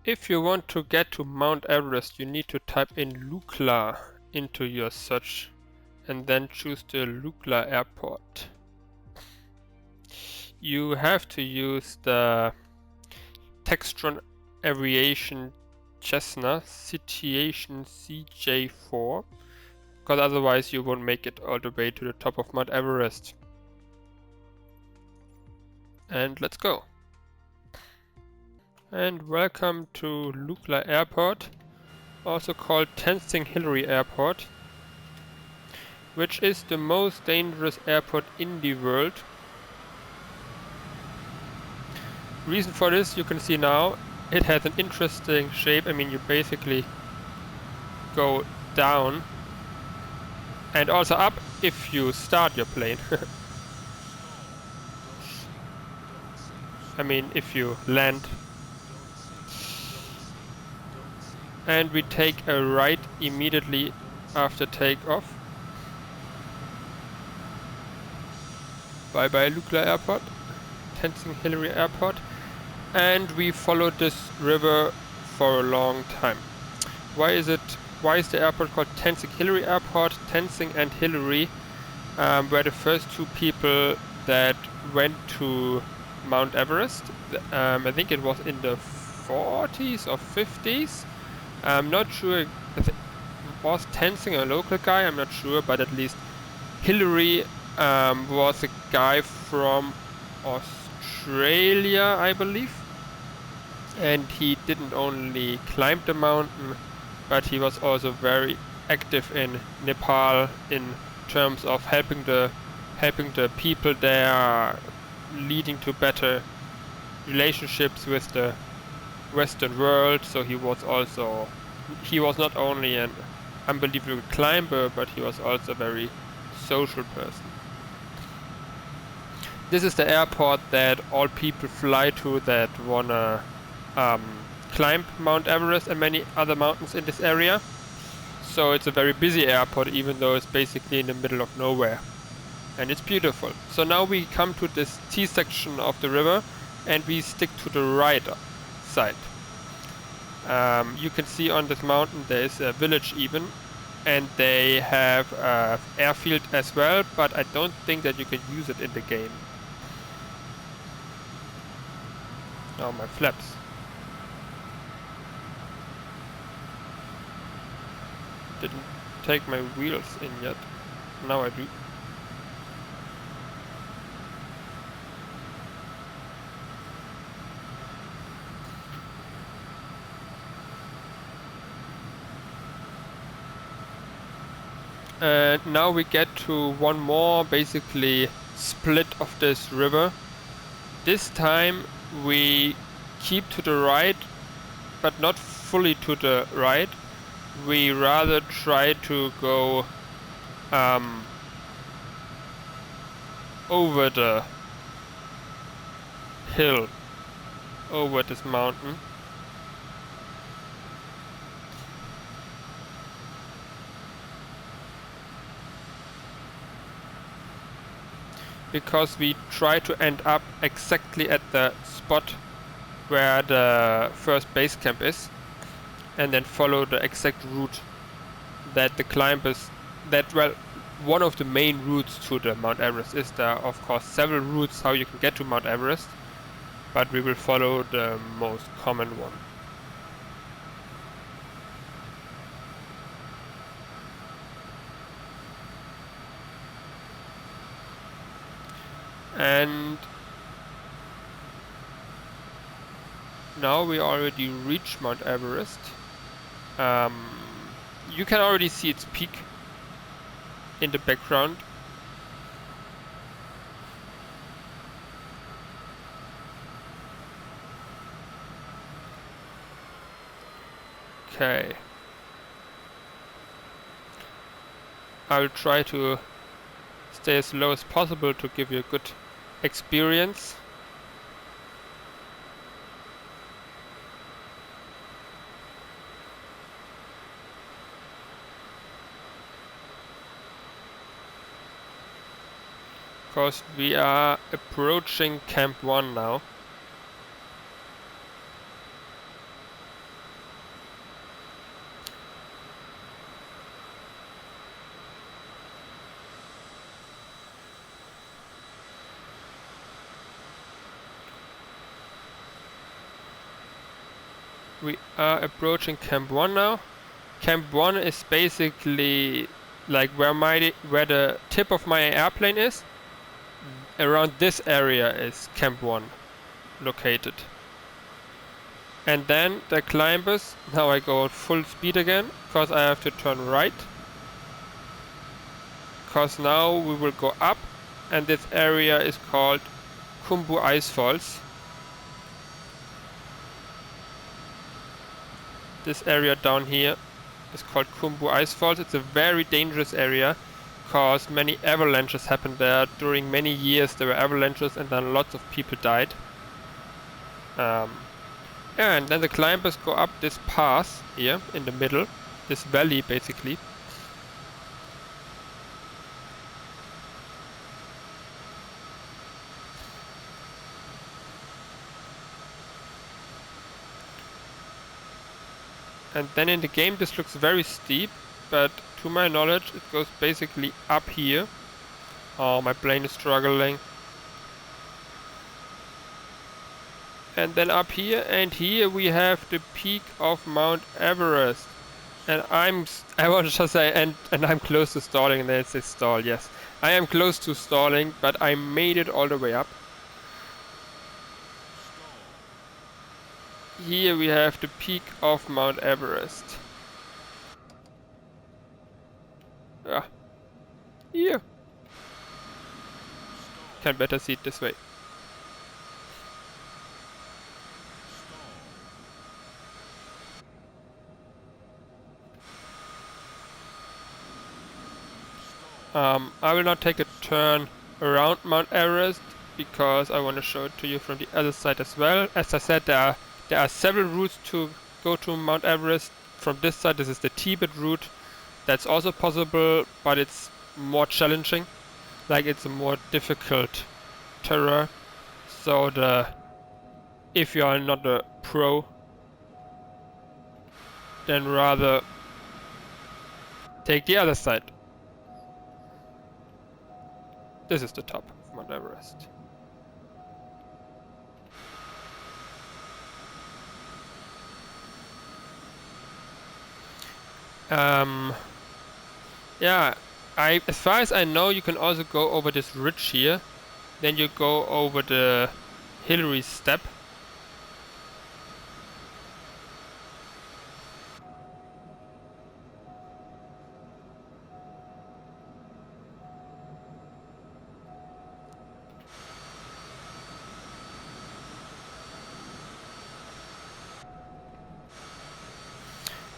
If you want to get to Mount Everest, you need to type in Lukla into your search and then choose the Lukla airport. You have to use the Textron Aviation Cessna Citation CJ4, because otherwise you won't make it all the way to the top of Mount Everest. And let's go. And welcome to Lukla Airport, also called Tenzing Hillary Airport, which is the most dangerous airport in the world. Reason for this you can see now. It has an interesting shape. I mean, you basically go down and also up if you start your plane. I mean, if you land. And we take a right immediately after takeoff. Bye bye Lukla Airport, Tenzing Hillary Airport. And we followed this river for a long time. Why is the airport called Tenzing Hillary Airport? Tenzing and Hillary were the first two people that went to Mount Everest. I think it was in the 40s or 50s. I'm not sure if it was Tenzing a local guy, I'm not sure, but at least Hillary was a guy from Australia, I believe. And he didn't only climb the mountain, but he was also very active in Nepal in terms of helping the people there, leading to better relationships with the Western world. So he was not only an unbelievable climber, but he was also a very social person. This is the airport that all people fly to that wanna climb Mount Everest and many other mountains in this area. So it's a very busy airport, even though it's basically in the middle of nowhere. And it's beautiful. So now we come to this T section of the river and we stick to the right side. You can see on this mountain there is a village even, and they have an airfield as well, but I don't think that you can use it in the game. Oh, my flaps. Didn't take my wheels in yet. Now I do. And now we get to one more basically split of this river. This time we keep to the right, but not fully to the right. We rather try to go over the hill, over this mountain. Because we try to end up exactly at the spot where the first base camp is, and then follow the exact route that the climbers, one of the main routes to the Mount Everest is. There are of course several routes how you can get to Mount Everest, but we will follow the most common one. And now we already reached Mount Everest. You can already see its peak in the background. Okay. I'll try to stay as low as possible to give you a good experience. Because we are approaching Camp 1 now. We are approaching Camp 1 now. Camp 1 is basically like where the tip of my airplane is. Around this area is Camp 1 located. And then the climbers, now I go at full speed again, because I have to turn right. Because now we will go up, and this area is called Khumbu Icefalls. This area down here is called Khumbu Icefalls. It's a very dangerous area, because many avalanches happened there. During many years there were avalanches, and then lots of people died. And then the climbers go up this path here in the middle, this valley basically. And then in the game this looks very steep, but to my knowledge it goes basically up here. Oh, my plane is struggling. And then up here, and here we have the peak of Mount Everest. And I want to just say, and I'm close to stalling, and then it says stall, yes. I am close to stalling, but I made it all the way up. Here we have the peak of Mount Everest. Yeah. Here. Can better see it this way. I will not take a turn around Mount Everest because I want to show it to you from the other side as well. As I said, there are several routes to go to Mount Everest. From this side, this is the Tibet route. That's also possible, but it's more challenging. Like, it's a more difficult terrain. So if you are not a pro, then rather take the other side. This is the top of Mount Everest. Yeah, as far as I know, you can also go over this ridge here. Then you go over the Hillary Step.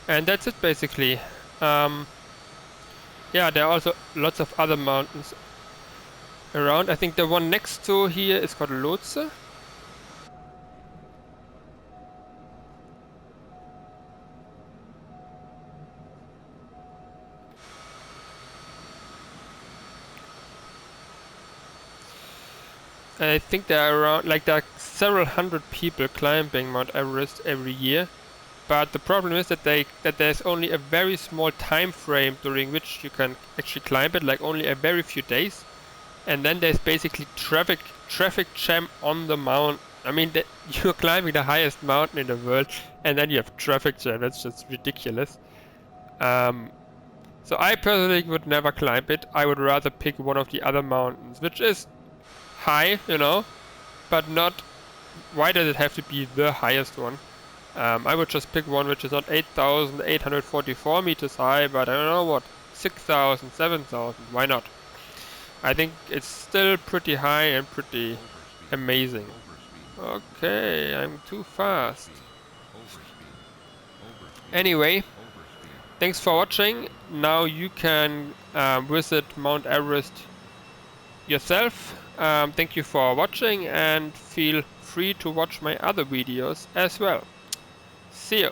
And that's it basically. Yeah, there are also lots of other mountains around. I think the one next to here is called Lhotse. I think there are several hundred people climbing Mount Everest every year. But the problem is that there's only a very small time frame during which you can actually climb it, like only a very few days. And then there's basically traffic jam on the mountain. I mean, you're climbing the highest mountain in the world, and then you have traffic jam. That's just ridiculous. So I personally would never climb it. I would rather pick one of the other mountains, which is high, you know, but not. Why does it have to be the highest one? I would just pick one which is not 8,844 meters high, but I don't know what, 6,000, 7,000, why not? I think it's still pretty high and pretty amazing. Okay, I'm too fast. Anyway, thanks for watching. Now you can visit Mount Everest yourself. Thank you for watching, and feel free to watch my other videos as well. See you.